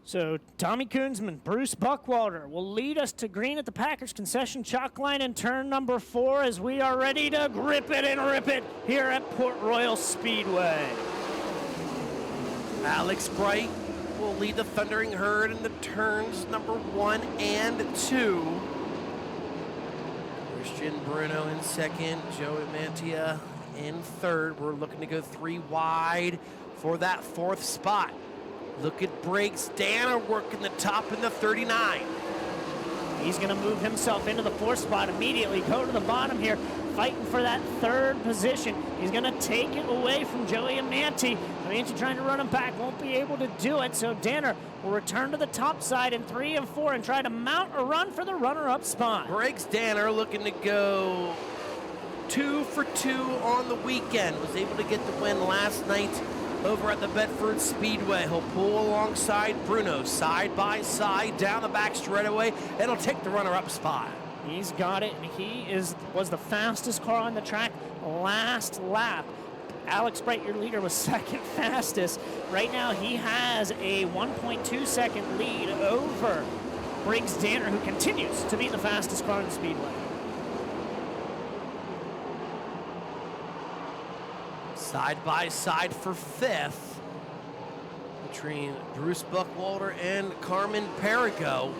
So Tommy Koonsman, Bruce Buckwalter will lead us to green at the Packers concession chalk line in turn number 4 as we are ready to grip it and rip it here at Port Royal Speedway. Alex Bright will lead the Thundering Herd in the turns number 1 and 2. Christian Bruno in second, Joey Mantia in third. We're looking to go 3 wide for that 4th spot. Look at Briggs Danner working the top in the 39. He's going to move himself into the 4th spot immediately, go to the bottom here, fighting for that 3rd position. He's going to take it away from Joey Amanti. Amanti trying to run him back, won't be able to do it, so Danner will return to the top side in 3 and 4 and try to mount a run for the runner-up spot. Briggs Danner looking to go 2 for 2 on the weekend. Was able to get the win last night over at the Bedford Speedway. He'll pull alongside Bruno side by side down the back straightaway, and he'll take the runner-up spot. He's got it, and he was the fastest car on the track last lap. Alex Bright, your leader, was 2nd fastest. Right now, he has a 1.2 second lead over Briggs Danner, who continues to be the fastest car in the Speedway. Side by side for 5th between Bruce Buckwalter and Carmen Perigo.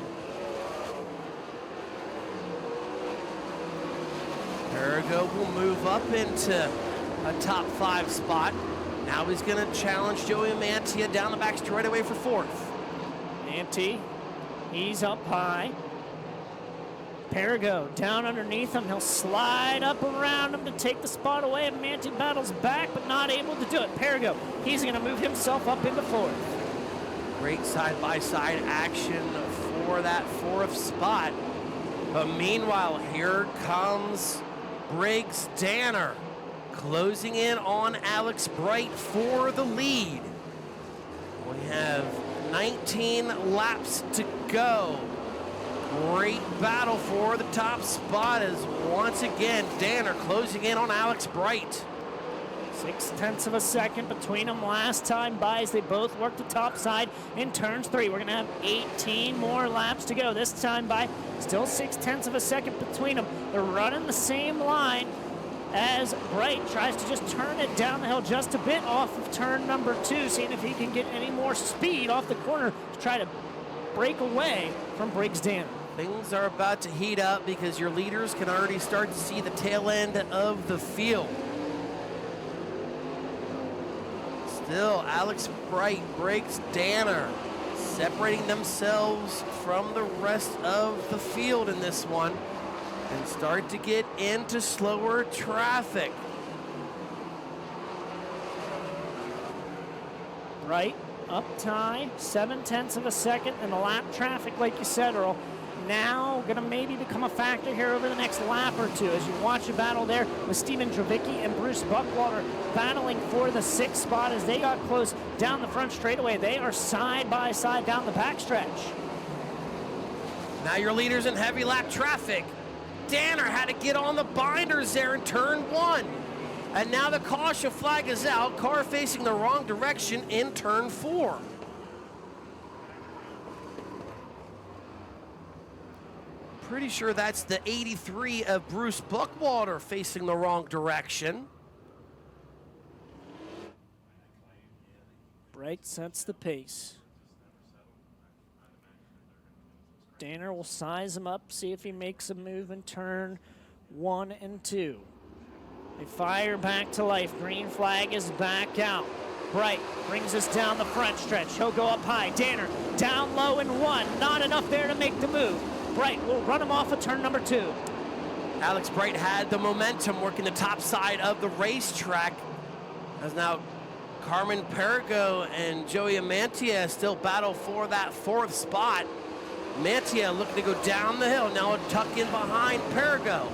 Perigo will move up into a top 5 spot. Now he's going to challenge Joey Mantia down the back straightaway for 4th. Manti, he's up high. Perigo down underneath him. He'll slide up around him to take the spot away, and Manti battles back, but not able to do it. Perigo, he's going to move himself up into 4th. Great side-by-side action for that 4th spot. But meanwhile, here comes Briggs Danner, closing in on Alex Bright for the lead. We have 19 laps to go. Great battle for the top spot as once again Danner closing in on Alex Bright. 0.6 of a second between them last time by as they both worked the top side in turns 3. We're going to have 18 more laps to go. This time by still 0.6 of a second between them. They're running the same line as Bright tries to just turn it down the hill just a bit off of turn number 2, seeing if he can get any more speed off the corner to try to break away from Briggs Danner. Things are about to heat up because your leaders can already start to see the tail end of the field. Still, Alex Bright, Briggs Danner separating themselves from the rest of the field in this one and start to get into slower traffic. Bright up tie, 0.7 of a second, and the lap traffic, like you said, Earl, now going to maybe become a factor here over the next lap or 2 as you watch a battle there with Steven Dravicki and Bruce Buckwalter battling for the 6th spot as they got close down the front straightaway. They are side by side down the backstretch. Now your leaders in heavy lap traffic. Danner had to get on the binders there in turn 1. And now the caution flag is out. Car facing the wrong direction in turn 4. Pretty sure that's the 83 of Bruce Buckwalter facing the wrong direction. Bright sets the pace. Danner will size him up, see if he makes a move in turn 1 and 2. They fire back to life. Green flag is back out. Bright brings us down the front stretch. He'll go up high. Danner down low in 1. Not enough there to make the move. Bright will run him off of turn number 2. Alex Bright had the momentum working the top side of the racetrack. As now Carmen Perigo and Joey Amantia still battle for that 4th spot. Mantia looking to go down the hill. Now tuck in behind Perigo.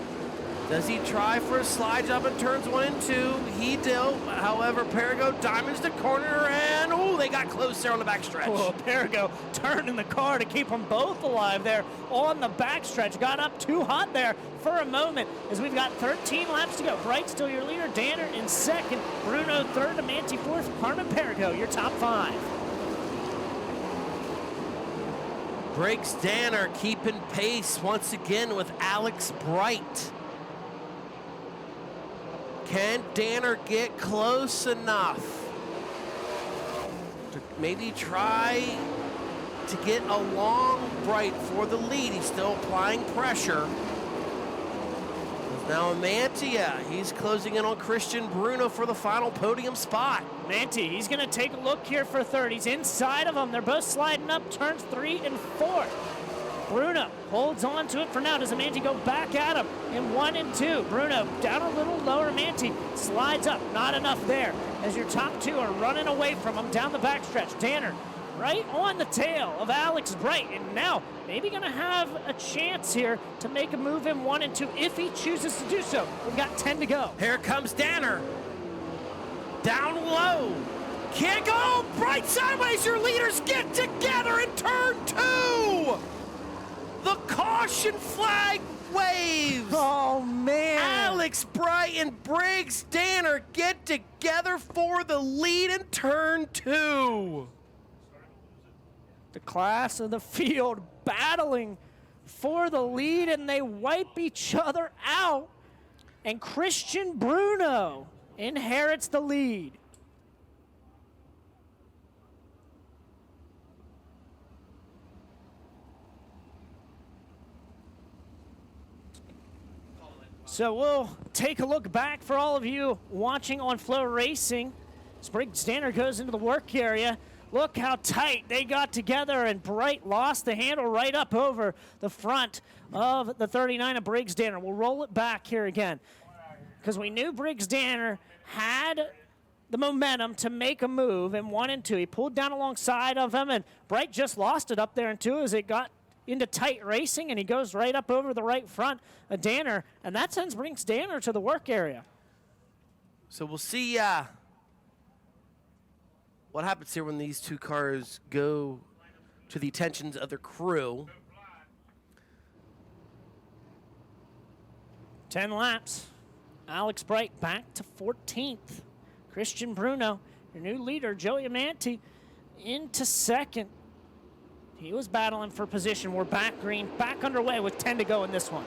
Does he try for a slide job in turns 1 and 2? He did. However, Perigo diamonds the corner, and they got close there on the backstretch. Oh, Perigo turning the car to keep them both alive there on the backstretch. Got up too hot there for a moment as we've got 13 laps to go. Bright still your leader. Danner in 2nd. Bruno 3rd. Amanti 4th. Carmen Perigo, your top 5. Briggs Danner keeping pace once again with Alex Bright. Can Danner get close enough to maybe try to get along Bright for the lead? He's still applying pressure. Now Mantia, he's closing in on Christian Bruno for the final podium spot. Manti, he's going to take a look here for third. He's inside of him. They're both sliding up turns 3 and 4. Bruno holds on to it for now. Does Manti go back at him in 1 and 2? Bruno down a little lower. Manti slides up. Not enough there as your top two are running away from him down the backstretch. Danner right on the tail of Alex Bright, and now maybe going to have a chance here to make a move in 1 and 2 if he chooses to do so. We've got 10 to go. Here comes Danner. Down low. Can't go. Bright sideways. Your leaders get together in turn 2. The caution flag waves. Oh, man. Alex Bright and Briggs Danner get together for the lead in turn 2. The class of the field battling for the lead, and they wipe each other out. And Christian Bruno inherits the lead. So we'll take a look back for all of you watching on FloRacing. As Briggs Danner goes into the work area. Look how tight they got together, and Bright lost the handle right up over the front of the 39 of Briggs Danner. We'll roll it back here again because we knew Briggs Danner had the momentum to make a move in 1 and 2. He pulled down alongside of him, and Bright just lost it up there in 2 as it got into tight racing, and he goes right up over the right front of Danner, and that sends Briggs Danner to the work area. So we'll see what happens here when these two cars go to the attentions of their crew. 10 laps. Alex Bright back to 14th. Christian Bruno, your new leader, Joey Amanti, into second. He was battling for position. We're back green, back underway with 10 to go in this one.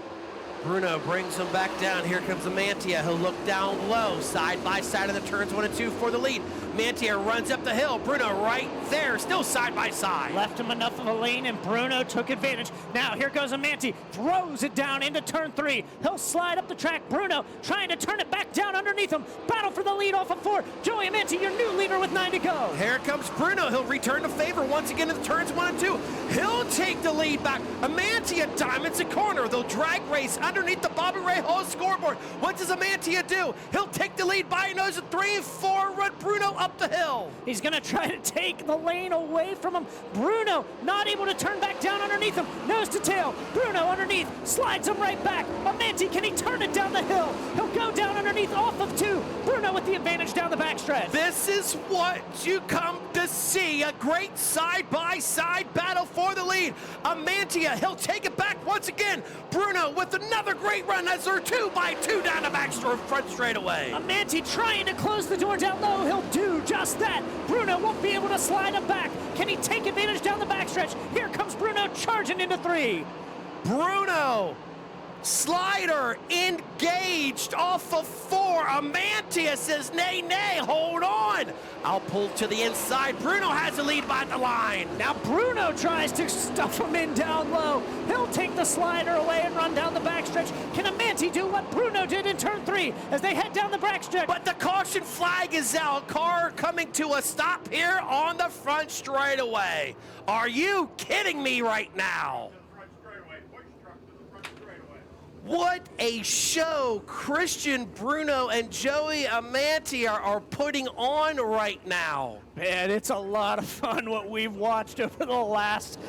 Bruno brings him back down. Here comes Amantia. He'll look down low, side by side of the turns 1 and 2 for the lead. Mantia runs up the hill. Bruno right there, still side by side. Left him enough of a lane, and Bruno took advantage. Now here goes Amanti, throws it down into turn 3. He'll slide up the track. Bruno trying to turn it back down underneath him. Battle for the lead off of 4. Joey Amanti, your new leader with 9 to go. Here comes Bruno. He'll return the favor once again in the turns 1 and 2. He'll take the lead back. Amantia diamonds a corner. They'll drag race underneath the Bobby Ray Hall scoreboard. What does Amantia do? He'll take the lead by a nose of 3 and 4. Run Bruno up the hill. He's going to try to take the lane away from him. Bruno not able to turn back down underneath him. Nose to tail. Bruno underneath. Slides him right back. Amanti, can he turn it down the hill? He'll go down underneath off of 2. Bruno with the advantage down the backstretch. This is what you come to see. A great side-by-side battle for the lead. Amantia, he'll take it back once again. Bruno with another great run as they're 2 by 2 down the front straightaway. Amanti trying to close the door down low. He'll do just that. Bruno won't be able to slide him back. Can he take advantage down the backstretch? Here comes Bruno charging into 3. Bruno, slider engaged off of 4. Amantia says, nay, nay, hold on. I'll pull to the inside. Bruno has the lead by the line. Now Bruno tries to stuff him in down low. He'll take the slider away and run down the backstretch. Can Amanti do what Bruno did in turn 3 as they head down the backstretch? But the caution flag is out. Car coming to a stop here on the front straightaway. Are you kidding me right now? What a show Christian Bruno and Joey Amanti are putting on right now. Man, it's a lot of fun what we've watched over the last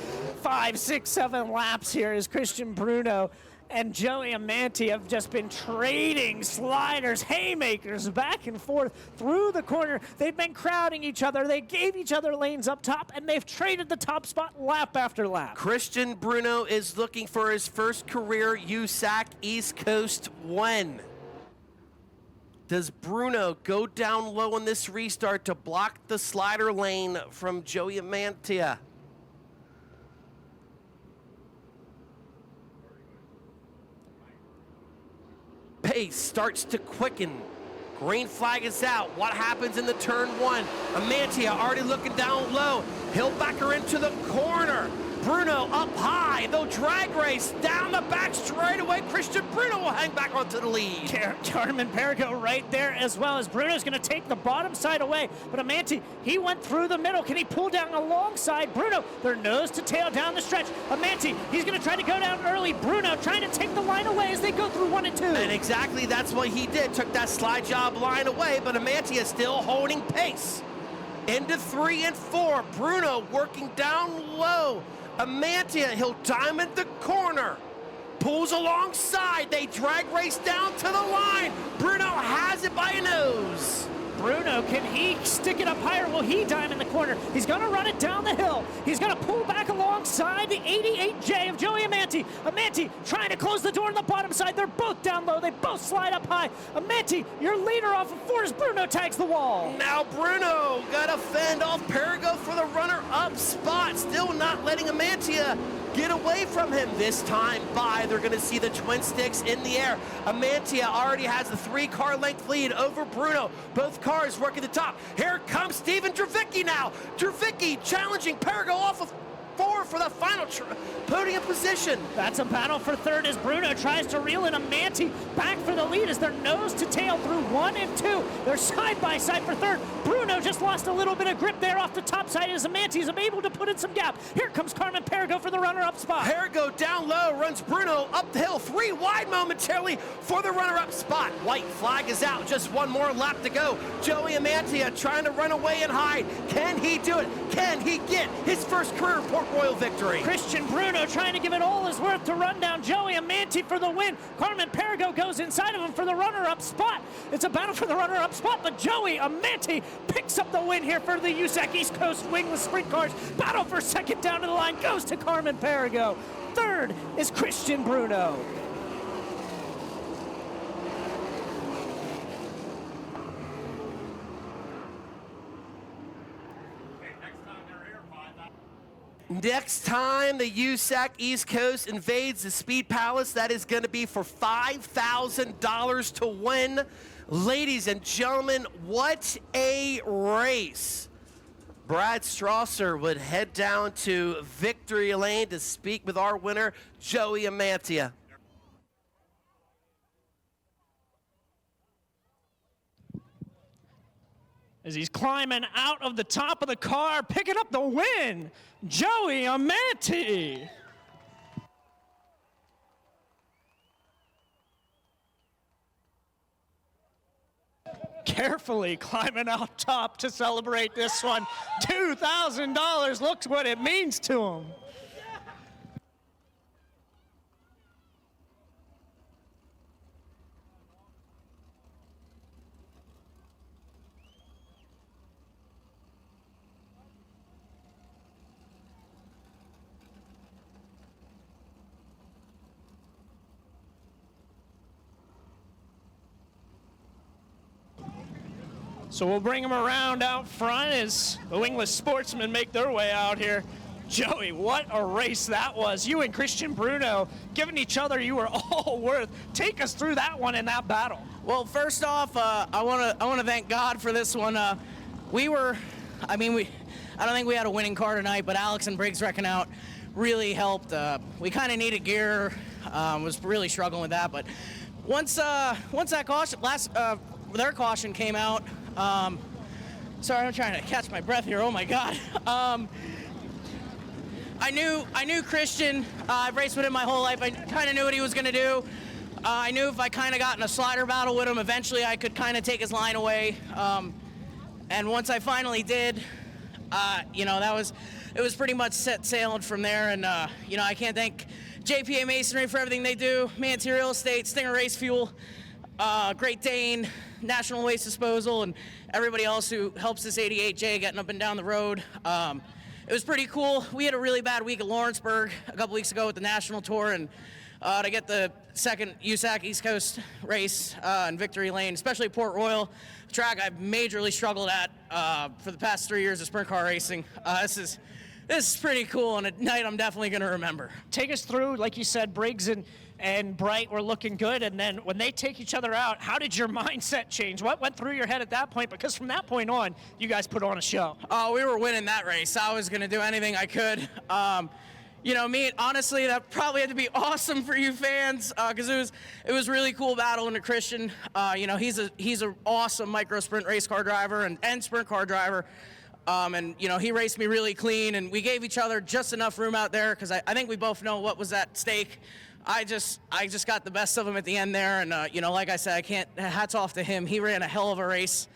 5, 6, 7 laps here as Christian Bruno and Joey Amanti have just been trading sliders, haymakers back and forth through the corner. They've been crowding each other. They gave each other lanes up top, and they've traded the top spot lap after lap. Christian Bruno is looking for his first career USAC East Coast win. Does Bruno go down low in this restart to block the slider lane from Joey Amantia? pace starts to quicken. Green flag is out. What happens in the turn one? Amantia already looking down low. He'll back her into the corner. Bruno up high. They'll drag race down the back straightaway. Christian Bruno will hang back onto the lead. Carmen Perigo right there as well, as Bruno's going to take the bottom side away. But Amanti, he went through the middle. Can he pull down alongside Bruno? They're nose to tail down the stretch. Amanti, he's going to try to go down early. Bruno trying to take the line away as they go through 1 and 2. And exactly that's what he did. Took that slide job line away, but Amanti is still holding pace. Into 3 and 4. Bruno working down low. Amantia, he'll diamond the corner. Pulls alongside. They drag race down to the line. Bruno has it by a nose. Bruno, can he stick it up higher? Will he diamond the corner? He's going to run it down the hill. He's going to pull back alongside the 88J of Joey Amanti. Amanti trying to close the door on the bottom side. They're both down low. They both slide up high. Amanti, your leader off of 4 as Bruno tags the wall. Now Bruno got to fend off Perigo for the runner-up spot. Still not letting Amantia get away from him. This time by, they're going to see the twin sticks in the air. Amantia already has the 3-car length lead over Bruno. Both cars working the top. Here comes Steven Dravicki now. Dravicki challenging Perigo off of 4 for the final podium position. That's a battle for 3rd as Bruno tries to reel in Amanti back for the lead as they're nose to tail through 1 and 2. They're side by side for 3rd. Bruno just lost a little bit of grip there off the top side as Amanti is able to put in some gap. Here comes Carmen Perigo for the runner-up spot. Perigo down low, runs Bruno up the hill, 3 wide momentarily for the runner-up spot. White flag is out, just 1 more lap to go. Joey Amantia trying to run away and hide. Can he do it? Can he get his first career Port Royal victory? Christian Bruno trying to give it all his worth to run down Joey Amanti for the win. Carmen Perigo goes inside of him for the runner-up spot. It's a battle for the runner-up spot, but Joey Amanti picks up the win here for the USAC East Coast wingless sprint cars. Battle for 2nd down to the line goes to Carmen Perigo. 3rd is Christian Bruno. Next time the USAC East Coast invades the Speed Palace, that is going to be for $5,000 to win. Ladies and gentlemen, what a race. Brad Strasser would head down to victory lane to speak with our winner, Joey Amantia. As he's climbing out of the top of the car, picking up the win, Joey Amanti. Carefully climbing out top to celebrate this one. $2,000, look what it means to him. So we'll bring them around out front as the wingless sportsmen make their way out here. Joey, what a race that was. You and Christian Bruno giving each other you were all worth. Take us through that one in that battle. Well, first off, I want to thank God for this one. I don't think we had a winning car tonight, but Alex and Briggs wrecking out really helped. We kind of needed gear, was really struggling with that, but once that caution, their caution came out, sorry, I'm trying to catch my breath here. Oh my God. I knew Christian. I've raced with him my whole life. I kind of knew what he was going to do. I knew if I kind of got in a slider battle with him, eventually I could kind of take his line away. And once I finally did, it was pretty much set sailing from there. And I can't thank JPA Masonry for everything they do. Manatee Real Estate, Stinger Race Fuel, Great Dane, National Waste Disposal, and everybody else who helps this 88J getting up and down the road. It was pretty cool. We had a really bad week at Lawrenceburg a couple weeks ago with the national tour, and to get the second USAC East Coast race in Victory Lane, especially Port Royal, track I've majorly struggled at for the past 3 years of sprint car racing. This is pretty cool, and a night I'm definitely going to remember. Take us through, like you said, Briggs and and Bright were looking good, and then when they take each other out, how did your mindset change? What went through your head at that point? Because from that point on, you guys put on a show. Oh, we were winning that race. I was going to do anything I could. Me, honestly, that probably had to be awesome for you fans because it was really cool battling to Christian. He's an awesome micro sprint race car driver and sprint car driver. He raced me really clean, and we gave each other just enough room out there because I think we both know what was at stake. I just got the best of him at the end there, and like I said, hats off to him. He ran a hell of a race.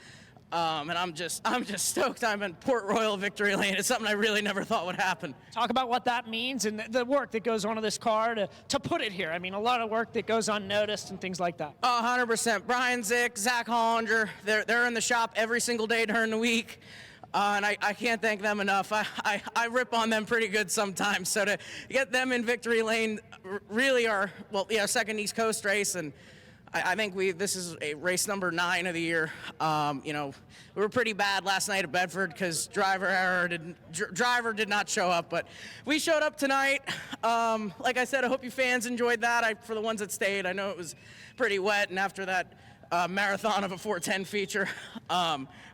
And I'm just stoked I'm in Port Royal victory lane. It's something I really never thought would happen. Talk about what that means and the work that goes onto this car to put it here. I mean, a lot of work that goes unnoticed and things like that. 100%. Brian Zick, Zach Hollinger, they're in the shop every single day during the week. And I can't thank them enough. I rip on them pretty good sometimes. So to get them in victory lane, really our second East Coast race, and I think this is a race number 9 of the year. We were pretty bad last night at Bedford because driver did not show up, but we showed up tonight. Like I said, I hope you fans enjoyed that. For the ones that stayed, I know it was pretty wet, and after that marathon of a 410 feature.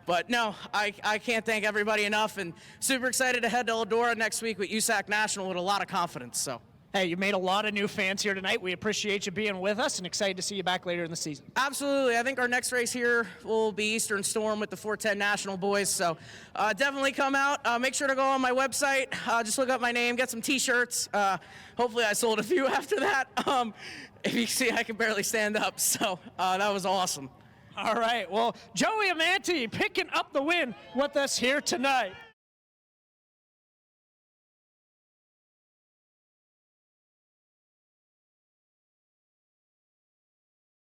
But no, I can't thank everybody enough, and super excited to head to Eldora next week with USAC National with a lot of confidence. So. Hey, you made a lot of new fans here tonight. We appreciate you being with us and excited to see you back later in the season. Absolutely. I think our next race here will be Eastern Storm with the 410 National boys. So definitely come out. Make sure to go on my website. Just look up my name, get some T-shirts. Hopefully I sold a few after that. If you see, I can barely stand up. So that was awesome. All right. Well, Joey Amante picking up the win with us here tonight.